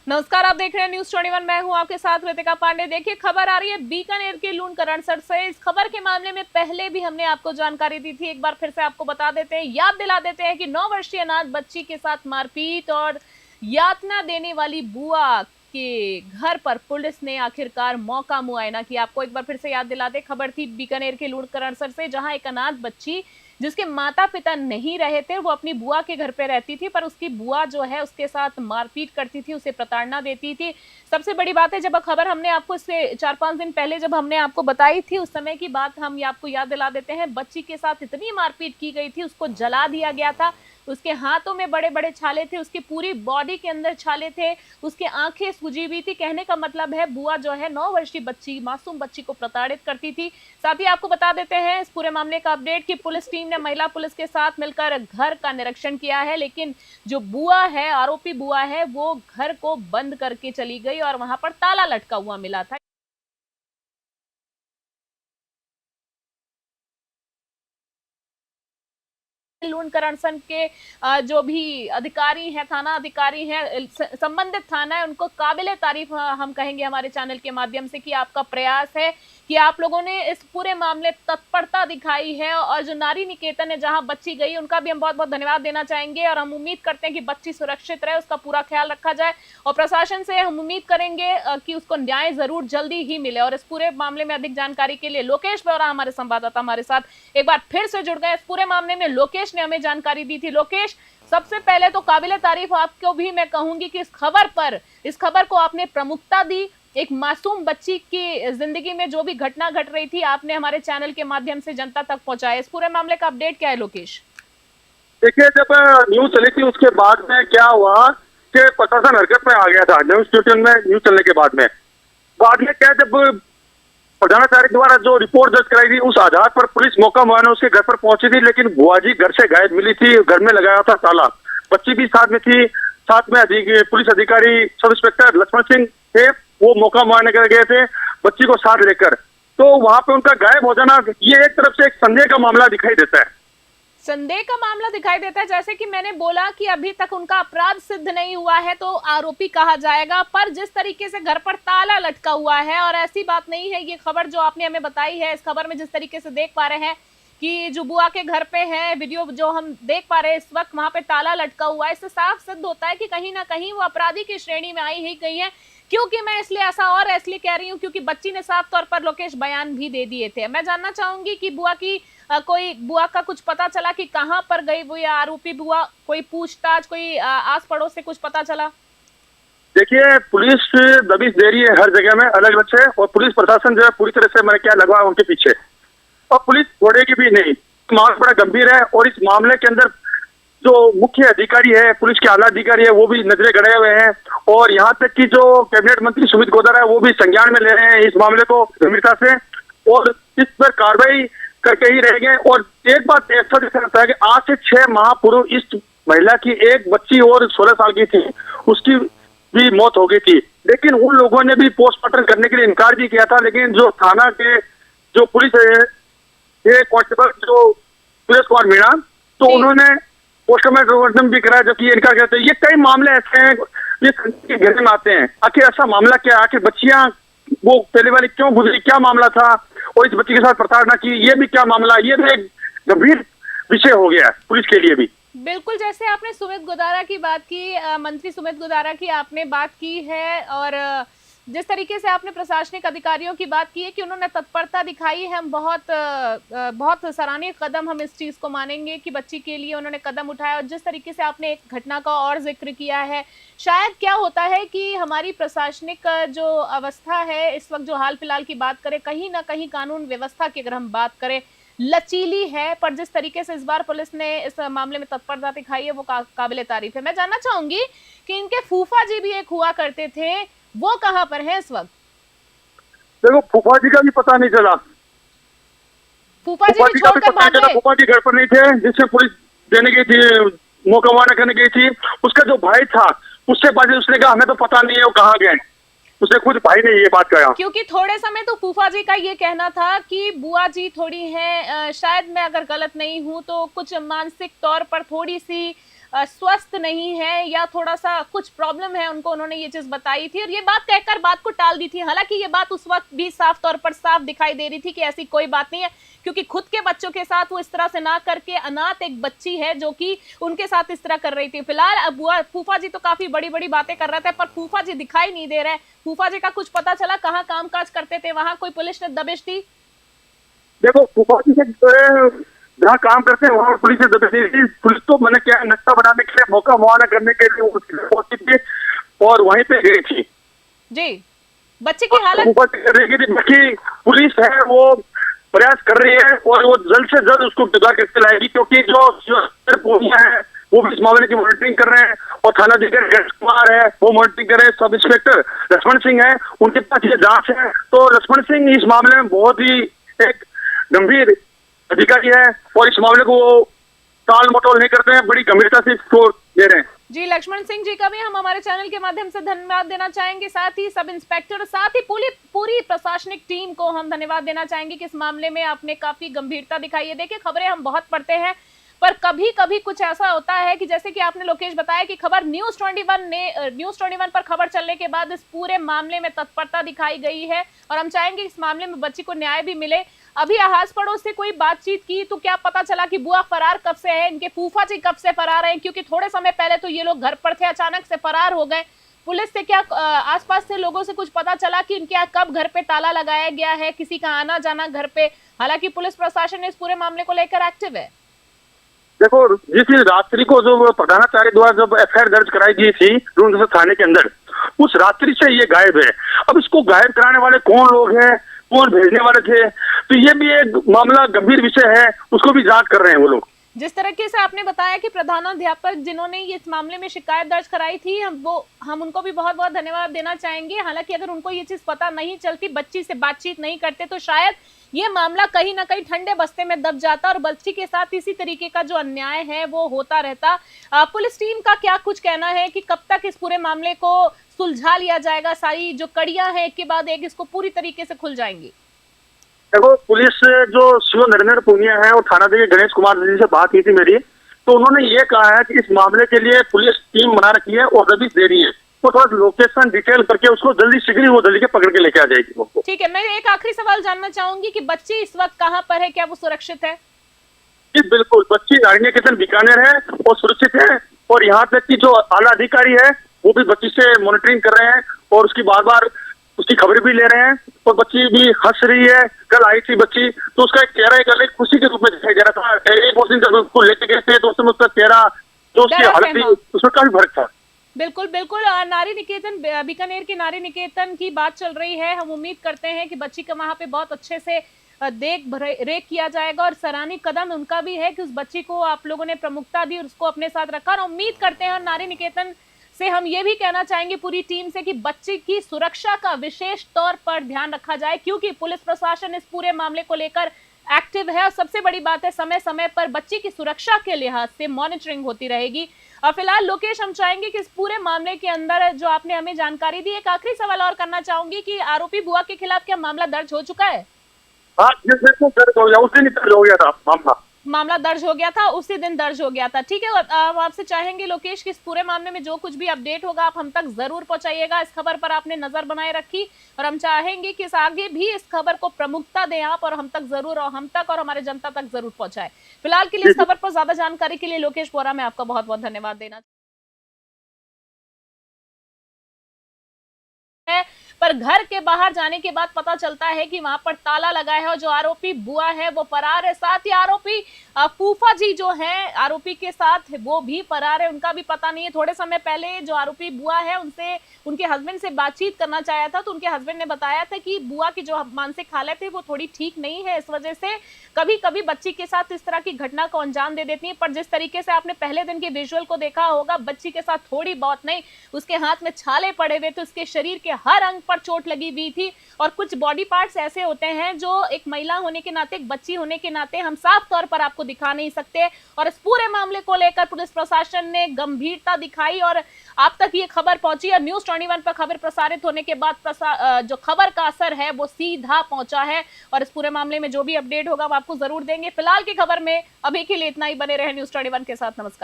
नमस्कार, आप देख रहे हैं न्यूज 21। मैं हूं आपके साथ रितिका पांडे। देखिए, खबर आ रही है बीकानेर के लूणकरणसर से। इस खबर के मामले में पहले भी हमने आपको जानकारी दी थी। एक बार फिर से आपको बता देते हैं, याद दिला देते हैं कि 9 वर्षीय अनाथ बच्ची के साथ मारपीट और यातना देने वाली बुआ के घर पर पुलिस ने आखिरकार मौका मुआयना किया। आपको एक बार फिर से याद दिला दे, खबर थी बीकानेर के लूणकरणसर से, जहां एक अनाथ बच्ची जिसके माता पिता नहीं रहे थे, वो अपनी बुआ के घर पे रहती थी, पर उसकी बुआ जो है उसके साथ मारपीट करती थी, उसे प्रताड़ना देती थी। सबसे बड़ी बात है, जब खबर हमने आपको इससे 4-5 दिन पहले जब हमने आपको बताई थी, उस समय की बात हम आपको याद दिला देते हैं। बच्ची के साथ इतनी मारपीट की गई थी, उसको जला दिया गया था, उसके हाथों में बड़े बड़े छाले थे, उसकी पूरी बॉडी के अंदर छाले थे, उसकी आंखें सूजी हुई थी। कहने का मतलब है, बुआ जो है 9 वर्षीय बच्ची, मासूम बच्ची को प्रताड़ित करती थी। साथ ही आपको बता देते हैं इस पूरे मामले का अपडेट कि पुलिस टीम ने महिला पुलिस के साथ मिलकर घर का निरीक्षण किया है, लेकिन जो बुआ है, आरोपी बुआ है, वो घर को बंद करके चली गई और वहां पर ताला लटका हुआ मिला था। लूणकरणसर के जो भी अधिकारी हैं, थाना अधिकारी हैं, संबंधित थाना है, उनको काबिले तारीफ हम कहेंगे हमारे चैनल के माध्यम से कि आपका प्रयास है कि आप लोगों ने इस पूरे मामले तत्परता दिखाई है। और जो नारी निकेतन है जहां बच्ची गई, उनका भी हम बहुत बहुत धन्यवाद देना चाहेंगे और हम उम्मीद करते हैं कि बच्ची सुरक्षित रहे, उसका पूरा ख्याल रखा जाए और प्रशासन से हम उम्मीद करेंगे कि उसको न्याय जरूर जल्दी ही मिले। और इस पूरे मामले में अधिक जानकारी के लिए लोकेश बेरा, हमारे संवाददाता, हमारे साथ एक बार फिर से जुड़ गए। इस पूरे मामले में लोकेश ने हमें जानकारी दी थी। लोकेश, सबसे पहले तो काबिले तारीफ आपको भी मैं कहूंगी कि इस खबर को आपने प्रमुखता दी। एक मासूम बच्ची की जिंदगी में जो भी घटना घट रही थी, आपने हमारे चैनल के माध्यम से जनता तक पहुंचाया। इस पूरे मामले का अपडेट क्या है लोकेश? देखिए, जब न्यूज चली थी उसके बाद में क्या हुआ कि प्रशासन हरकत में आ गया था। न्यूज चलने के बाद में क्या, जब प्रधानाचार्य द्वारा जो रिपोर्ट दर्ज कराई थी, उस आधार पर पुलिस मौका मुआयना उसके घर पर पहुंची थी, लेकिन बुआ जी घर से गायब मिली थी। घर में लगाया था ताला, बच्ची भी साथ में थी। साथ में पुलिस अधिकारी सब इंस्पेक्टर लक्ष्मण सिंह थे, वो मौका मुआयना कर गए थे बच्ची को साथ लेकर। तो वहां पे उनका गायब हो जाना, ये एक तरफ से एक संदेह का मामला दिखाई देता है। संदेह का मामला दिखाई देता है। जैसे कि मैंने बोला कि अभी तक उनका अपराध सिद्ध नहीं हुआ है तो आरोपी कहा जाएगा, पर जिस तरीके से घर पर ताला लटका हुआ है, और ऐसी बात नहीं है, ये खबर जो आपने हमें बताई है, इस खबर में जिस तरीके से देख पा रहे हैं कि जो बुआ के घर पे है, वीडियो जो हम देख पा रहे हैं इस वक्त, वहां पे ताला लटका हुआ है, इससे साफ सिद्ध होता है कि कहीं ना कहीं वो अपराधी की श्रेणी में आई ही गई है। क्योंकि मैं इसलिए कह रही हूँ क्योंकि बच्ची ने साफ तौर पर लोकेश बयान भी दे दिए थे। मैं जानना चाहूंगी कि कोई बुआ का कुछ पता चला कि कहां पर गई वो, या आरोपी बुआ, कोई पूछताछ, कोई आस पड़ोस से कुछ पता चला? देखिए, पुलिस दबिश दे रही है हर जगह में अलग अलग से, और पुलिस प्रशासन जो है पूरी तरह से मैंने क्या लगा उनके पीछे, और पुलिस छोड़ेगी भी नहीं। मामला बड़ा गंभीर है और इस मामले के अंदर जो मुख्य अधिकारी है, पुलिस के आला अधिकारी है, वो भी नजरें गड़े हुए हैं। और यहाँ तक कि जो कैबिनेट मंत्री सुमित गोदारा है, वो भी संज्ञान में ले रहे हैं इस मामले को गंभीरता से, और इस पर कार्रवाई करके ही रहेंगे। और एक बात ऐसा दिखा जाता है कि आज से 6 माह पूर्व इस महिला की एक बच्ची और 16 साल की थी, उसकी भी मौत हो गई थी, लेकिन उन लोगों ने भी पोस्टमार्टम करने के लिए इनकार भी किया था। लेकिन जो थाना के जो पुलिस है, ये कांस्टेबल जो सुरेश कुमार मीणा, तो उन्होंने पोस्टमार्टम भी कराया, जबकि इनकार करते हैं। ये कई मामले ऐसे हैं, ये के घेरे में आते हैं। आखिर ऐसा मामला क्या है? आखिर बच्चियां वो पहले वाली क्यों गुजरी, क्या मामला था, और इस बच्ची के साथ प्रताड़ना की, ये भी क्या मामला? ये भी एक गंभीर विषय हो गया पुलिस के लिए भी। बिल्कुल, जैसे आपने सुमित गोदारा की बात की, मंत्री सुमित गोदारा की आपने बात की है, और जिस तरीके से आपने प्रशासनिक अधिकारियों की बात की है कि उन्होंने तत्परता दिखाई है, हम बहुत सराहनीय कदम हम इस चीज को मानेंगे कि बच्ची के लिए उन्होंने कदम उठाया। और जिस तरीके से आपने एक घटना का और जिक्र किया है, शायद क्या होता है कि हमारी प्रशासनिक जो अवस्था है इस वक्त, जो हाल फिलहाल की बात करें, कहीं ना कहीं कानून व्यवस्था की अगर हम बात करें, लचीली है, पर जिस तरीके से इस बार पुलिस ने इस मामले में तत्परता दिखाई है, वो काबिले तारीफ है। मैं जानना चाहूंगी कि इनके फूफा जी भी एक हुआ करते थे, वो कहां पर है इस वक्त? देखो, फूफा जी का भी पता नहीं चला। फूफा जी भी छोड़कर भाग गए। फूफा जी घर पर नहीं थे, जिससे पुलिस देने गई थी, मौका मुआयना करने गई थी। उसका जो भाई था, उससे बात, उसने कहा हमें तो पता नहीं है वो कहाँ गए। उसने खुद भाई ने ये बात कहा। क्योंकि थोड़े समय तो फूफा जी का ये कहना था कि बुआ जी थोड़ी हैं, शायद मैं अगर गलत नहीं हूं तो कुछ मानसिक तौर पर थोड़ी सी स्वस्थ नहीं है या थोड़ा सा कुछ प्रॉब्लम है उनको, उन्होंने ये चीज बताई थी और ये बात कहकर बात को टाल दी थी। हालांकि ये बात उस वक्त भी साफ तौर पर साफ दिखाई दे रही थी कि ऐसी कोई बात नहीं है, क्योंकि खुद के बच्चों के साथ वो इस तरह से ना करके अनाथ एक बच्ची है जो कि उनके साथ इस तरह कर रही थी। फिलहाल अब फूफा जी तो काफी बड़ी बड़ी बातें कर रहे थे, पर फूफा जी दिखाई नहीं दे रहे। फूफा जी का कुछ पता चला, कहाँ कामकाज करते थे, वहां कोई पुलिस ने दबिश दी? देखो, फूफा जी से जहाँ काम करते हैं वहाँ पुलिस ने दबिश दी थी। पुलिस तो मैंने क्या नक्शा बनाने के लिए, मौका मुआयना करने के लिए पहुंची थी और वहीं पे गई थी जी। बच्चे की हालत बाकी पुलिस है वो प्रयास कर रही है और वो जल्द से जल्द उसको गिरफ्तार करके लाएगी, क्योंकि जो पूर्णिया है वो भी इस मामले की मॉनिटरिंग कर रहे हैं और थाना अधिकारी गणेश कुमार है वो मॉनिटरिंग कर रहे हैं। सब इंस्पेक्टर लक्ष्मण सिंह है, उनके पास ये जांच है। तो लक्ष्मण सिंह इस मामले में बहुत ही एक गंभीर अधिकारी है और इस मामले को टाल मटोल नहीं करते हैं, बड़ी गंभीरता से इसको ले रहे हैं। जी, लक्ष्मण सिंह जी का भी हम हमारे चैनल के माध्यम से धन्यवाद देना चाहेंगे, साथ ही सब इंस्पेक्टर, साथ ही पूरी प्रशासनिक टीम को हम धन्यवाद देना चाहेंगे कि इस मामले में आपने काफी गंभीरता दिखाई है। देखिए, खबरें हम बहुत पढ़ते हैं, पर कभी कभी कुछ ऐसा होता है कि जैसे कि आपने लोकेश बताया कि खबर न्यूज़ 21 पर खबर चलने के बाद इस पूरे मामले में तत्परता दिखाई गई है और हम चाहेंगे इस मामले में बच्ची को न्याय भी मिले। अभी आहाज पड़ोस से कोई बातचीत की तो क्या पता चला कि बुआ फरार कब से है, इनके फूफा जी कब से फरार हैं? क्योंकि थोड़े समय पहले तो ये लोग घर पर थे, अचानक से फरार हो गए। पुलिस से क्या आसपास से लोगों से कुछ पता चला कि इनके कब घर पे ताला लगाया गया है, किसी का आना जाना घर पे? हालांकि पुलिस प्रशासन इस पूरे मामले को लेकर एक्टिव है। देखो, जिस रात्रि को जो प्रधानाचार्य द्वारा जब एफआईआर दर्ज कराई गई थी रूनसर थाने के अंदर, उस रात्रि से ये गायब है। अब इसको गायब कराने वाले कौन लोग हैं, कौन भेजने वाले थे, तो ये भी एक मामला गंभीर विषय है, उसको भी जांच कर रहे हैं वो लोग। जिस तरीके से आपने बताया कि प्रधानाध्यापक जिन्होंने इस मामले में शिकायत दर्ज कराई थी, हम उनको भी बहुत बहुत धन्यवाद देना चाहेंगे। हालांकि अगर उनको ये चीज पता नहीं चलती, बच्ची से बातचीत नहीं करते, तो शायद ये मामला कहीं ना कहीं ठंडे बस्ते में दब जाता और बच्ची के साथ इसी तरीके का जो अन्याय है वो होता रहता। पुलिस टीम का क्या कुछ कहना है कि कब तक इस पूरे मामले को सुलझा लिया जाएगा? सारी जो कड़ियां हैं एक के बाद एक इसको पूरी तरीके से खुल जाएंगी? देखो, पुलिस जो शिव नरेंद्र पूनिया है और थानाधिकारी गणेश कुमार जी से बात की थी मेरी, तो उन्होंने ये कहा है कि इस मामले के लिए पुलिस टीम बना रखी है और दबिश दे रही है, तो थोड़ा लोकेशन डिटेल करके उसको जल्दी के पकड़ के लेके आ जाएगी वो। ठीक है, मैं एक आखिरी सवाल जानना चाहूंगी कि बच्ची इस वक्त कहाँ पर है, क्या वो सुरक्षित है? जी बिल्कुल, बच्ची नारी निकेतन बीकानेर है और सुरक्षित है और यहाँ तक कि जो आला अधिकारी है वो भी बच्ची से मॉनिटरिंग कर रहे हैं और उसकी बार बार उसकी खबर भी ले रहे हैं और बच्ची भी हंस रही है। कल आई थी बच्ची तो उसका एक चेहरा एक अलग खुशी के रूप में दिखाई दे रहा था। एक दिन जब उसको लेके गए थे तो उसमें उसका चेहरा जो उसकी हालत थी उसमें काफी फर्क था। बिल्कुल बिल्कुल, नारी निकेतन, बीकानेर के नारी निकेतन की बात चल रही है। हम उम्मीद करते हैं कि बच्ची का वहां पे बहुत अच्छे से देख रेख किया जाएगा और सराहनीय कदम उनका भी है कि उस बच्ची को आप लोगों ने प्रमुखता दी और उसको अपने साथ रखा। और उम्मीद करते हैं, और नारी निकेतन से हम ये भी कहना चाहेंगे पूरी टीम से, कि बच्ची की सुरक्षा का विशेष तौर पर ध्यान रखा जाए, क्योंकि पुलिस प्रशासन इस पूरे मामले को लेकर एक्टिव है। और सबसे बड़ी बात है, समय समय पर बच्ची की सुरक्षा के लिहाज से मॉनिटरिंग होती रहेगी। और फिलहाल लोकेश, हम चाहेंगे कि इस पूरे मामले के अंदर जो आपने हमें जानकारी दी, एक आखिरी सवाल और करना चाहूंगी कि आरोपी बुआ के खिलाफ क्या मामला दर्ज हो चुका है? हाँ, जिस दिन दर्ज हो गया उस दिन दर्ज हो गया था मामला दर्ज हो गया था, उसी दिन दर्ज हो गया था। ठीक है, हम आपसे चाहेंगे लोकेश कि इस पूरे मामले में जो कुछ भी अपडेट होगा आप हम तक जरूर पहुंचाइएगा। इस खबर पर आपने नजर बनाए रखी और हम चाहेंगे कि आगे भी इस खबर को प्रमुखता दें आप, और हम तक और हमारे जनता तक जरूर पहुंचाए। फिलहाल के लिए इस खबर पर ज्यादा जानकारी के लिए लोकेश बोरा, मैं आपका बहुत बहुत धन्यवाद देना है। पर घर के बाहर जाने के बाद पता चलता है कि वहां पर ताला लगा है और जो आरोपी बुआ है वो फरार है। साथ ही आरोपी फूफा जी जो हैं आरोपी के साथ, वो भी फरार है, उनका भी पता नहीं है। थोड़े समय पहले जो आरोपी बुआ है उनसे उनके हस्बैंड से बातचीत करना चाहा था, तो उनके हस्बैंड ने बताया था कि बुआ की जो मानसिक हालत है वो थोड़ी ठीक नहीं है, इस वजह से कभी कभी बच्ची के साथ इस तरह की घटना को अंजाम दे देती है। पर जिस तरीके से आपने पहले दिन के विजुअल को देखा होगा, बच्ची के साथ थोड़ी बहुत नहीं, उसके हाथ में छाले पड़े हुए थे, उसके शरीर के हर अंग पर चोट लगी हुई थी। और कुछ बॉडी पार्ट्स ऐसे होते हैं जो एक महिला होने के नाते, एक बच्ची होने के नाते हम साफ तौर पर आपको दिखा नहीं सकते। और इस पूरे मामले को लेकर पुलिस प्रशासन ने गंभीरता दिखाई और आप तक ये खबर पहुंची। और न्यूज़ 21 पर खबर प्रसारित होने के बाद जो खबर का असर है वो सीधा पहुंचा है। और इस पूरे मामले में जो भी अपडेट होगा वो आपको जरूर देंगे। फिलहाल की खबर में अभी के लिए इतना ही। बने रहे न्यूज़ 21 के साथ। नमस्कार।